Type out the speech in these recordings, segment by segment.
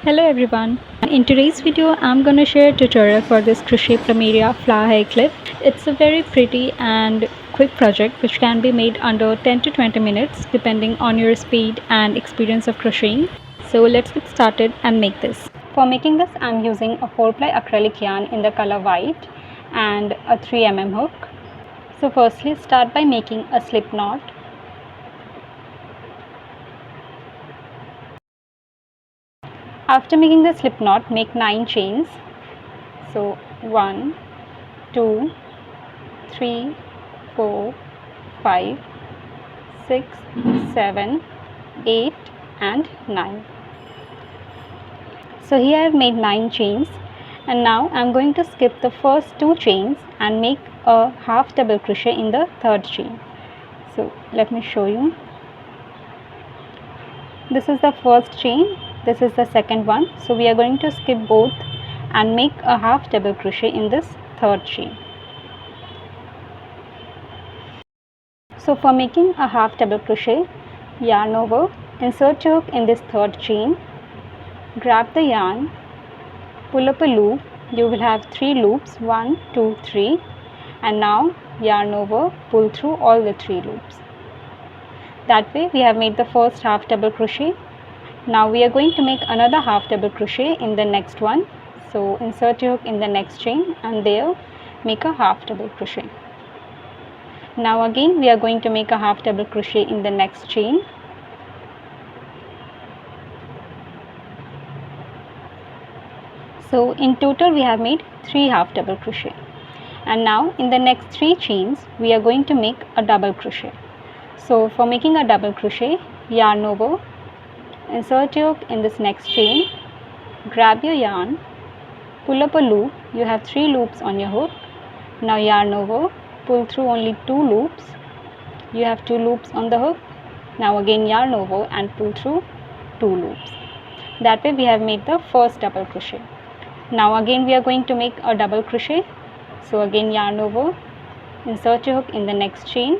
Hello everyone. In today's video I'm going to share a tutorial for this Crochet Plumeria flower hair clip. It's a very pretty and quick project which can be made under 10 to 20 minutes depending on your speed and experience of crocheting. So let's get started and make this. For making this I'm using a 4-ply acrylic yarn in the color white and a 3mm hook. So firstly start by making a slip knot. After making the slip knot, make 9 chains. So 1, 2, 3, 4, 5, 6, 7, 8 and 9. So here I have made 9 chains, and now I am going to skip the first 2 chains and make a half double crochet in the third chain. So let me show you. This is the first chain, this is the second one. So we are going to skip both and make a half double crochet in this third chain. So for making a half double crochet, yarn over, insert your hook in this third chain, grab the yarn, pull up a loop. You will have 3 loops, 1, 2, 3, and now yarn over, pull through all the 3 loops. That way we have made the first half double crochet. Now we are going to make another half double crochet in the next one. So insert your hook in the next chain and there make a half double crochet. Now again we are going to make a half double crochet in the next chain. So in total we have made 3 half double crochet, and now in the next 3 chains we are going to make a double crochet. So for making a double crochet, yarn over, insert your hook in this next chain, grab your yarn, pull up a loop. You have 3 loops on your hook. Now yarn over, pull through only 2 loops. You have 2 loops on the hook. Now again yarn over and pull through 2 loops. That way we have made the first double crochet. Now again we are going to make a double crochet. So again yarn over, insert your hook in the next chain,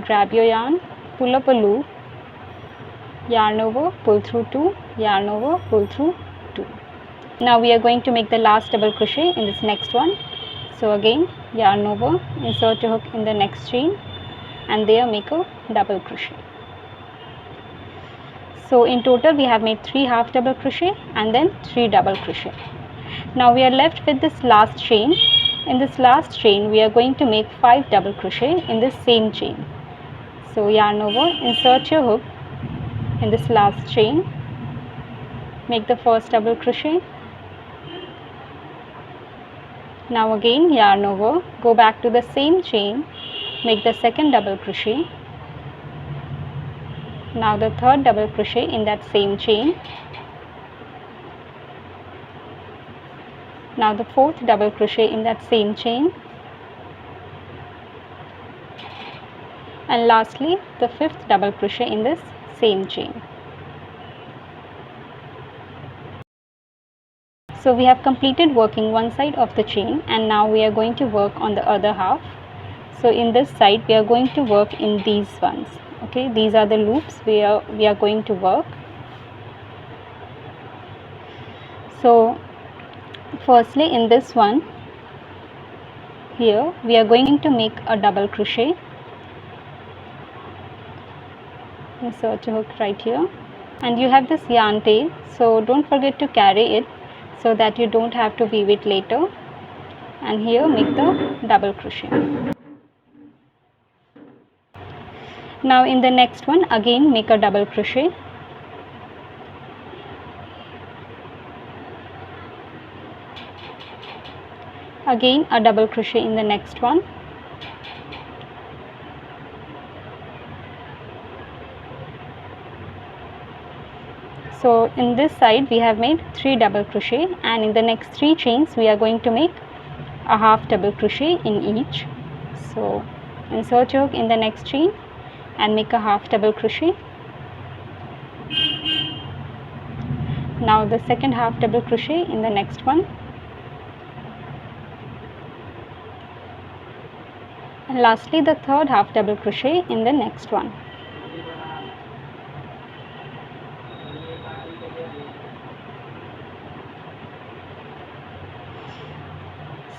grab your yarn, pull up a loop, yarn over, pull through 2, yarn over, pull through 2. Now we are going to make the last double crochet in this next one. So again yarn over, insert your hook in the next chain and there make a double crochet. So in total we have made 3 half double crochet and then 3 double crochet. Now we are left with this last chain. In this last chain we are going to make 5 double crochet in this same chain. So yarn over, insert your hook in this last chain, make the first double crochet. Now again yarn over, go back to the same chain, make the second double crochet. Now the third double crochet in that same chain. Now the fourth double crochet in that same chain. And lastly the fifth double crochet in this same chain. So we have completed working one side of the chain, and now we are going to work on the other half. So in this side we are going to work in these ones. Okay, these are the loops where we are going to work. So firstly in this one here we are going to make a double crochet. Insert your hook right here, and you have this yarn tail, so don't forget to carry it so that you don't have to weave it later. And here make the double crochet. Now in the next one again make a double crochet. Again a double crochet in the next one. So in this side we have made 3 double crochet, and in the next 3 chains we are going to make a half double crochet in each. So insert your hook in the next chain and make a half double crochet. Now the second half double crochet in the next one, and lastly the third half double crochet in the next one.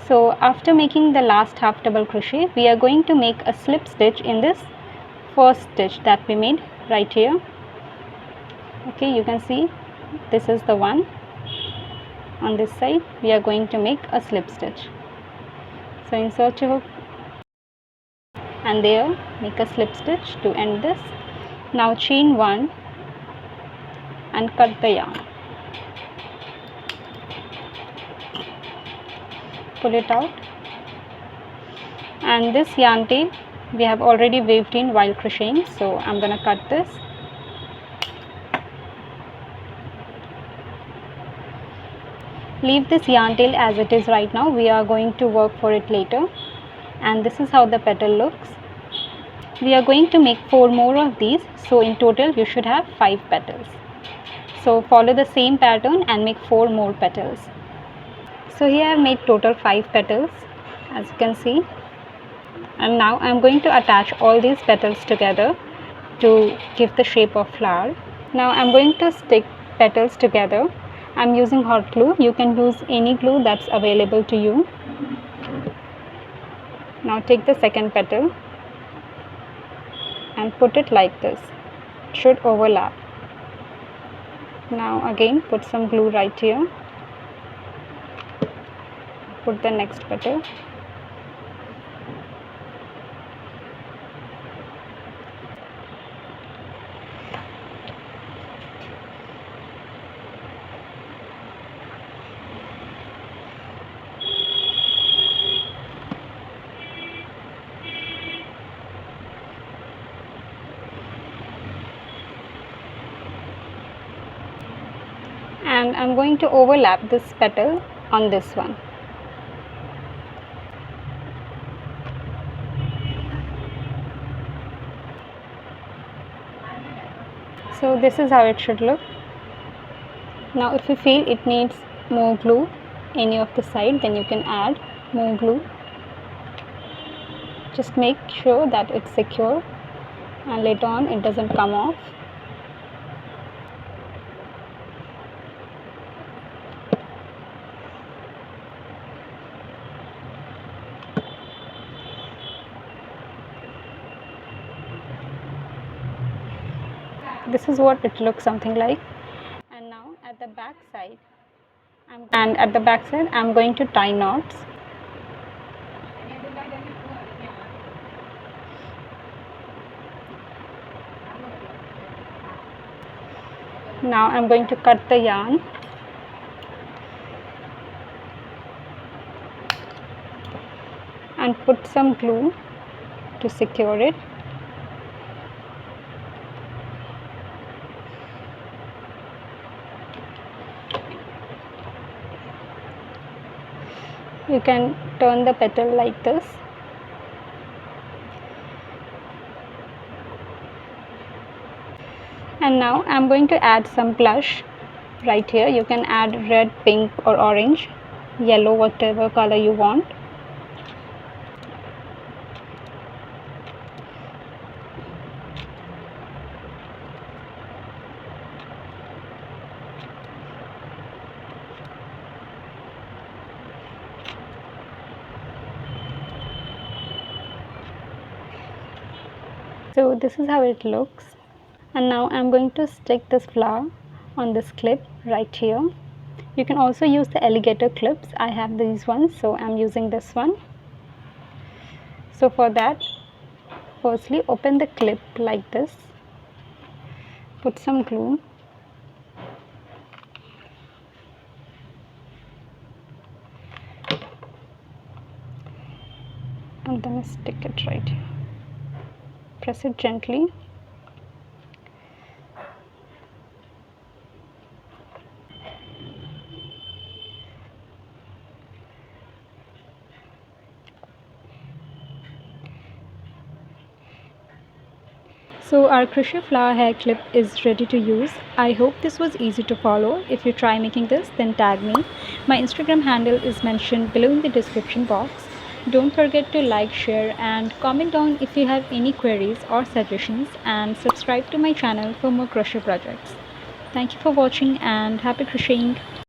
So after making the last half double crochet, we are going to make a slip stitch in this first stitch that we made right here. Okay, you can see this is the one. On this side we are going to make a slip stitch. So insert your hook and there make a slip stitch to end this. Now chain 1 and cut the yarn. Pull it out, and this yarn tail we have already weaved in while crocheting, so I'm gonna cut this. Leave this yarn tail as it is right now, we are going to work for it later. And this is how the petal looks. We are going to make 4 more of these, so in total you should have 5 petals. So follow the same pattern and make 4 more petals. So here I have made total 5 petals, as you can see. And now I am going to attach all these petals together to give the shape of flower. Now I am going to stick petals together. I am using hot glue. You can use any glue that's available to you. Now take the second petal and put it like this. It should overlap. Now again put some glue right here. Put the next petal. And I'm going to overlap this petal on this one. So this is how it should look. Now if you feel it needs more glue any of the side, then you can add more glue. Just make sure that it's secure and later on it doesn't come off. This is what it looks something like. And now at the back side, I'm going to tie knots. Now I'm going to cut the yarn. And put some glue to secure it. You can turn the petal like this. And now I'm going to add some blush right here. You can add red, pink or orange, yellow, whatever color you want. So this is how it looks. And now I'm going to stick this flower on this clip right here. You can also use the alligator clips. I have these ones, so I'm using this one. So for that, firstly open the clip like this. Put some glue. And then stick it right here. Press it gently. So our crochet flower hair clip is ready to use. I hope this was easy to follow. If you try making this, then tag me. My Instagram handle is mentioned below in the description box. Don't forget to like, share and comment down if you have any queries or suggestions, and subscribe to my channel for more crochet projects. Thank you for watching and happy crocheting.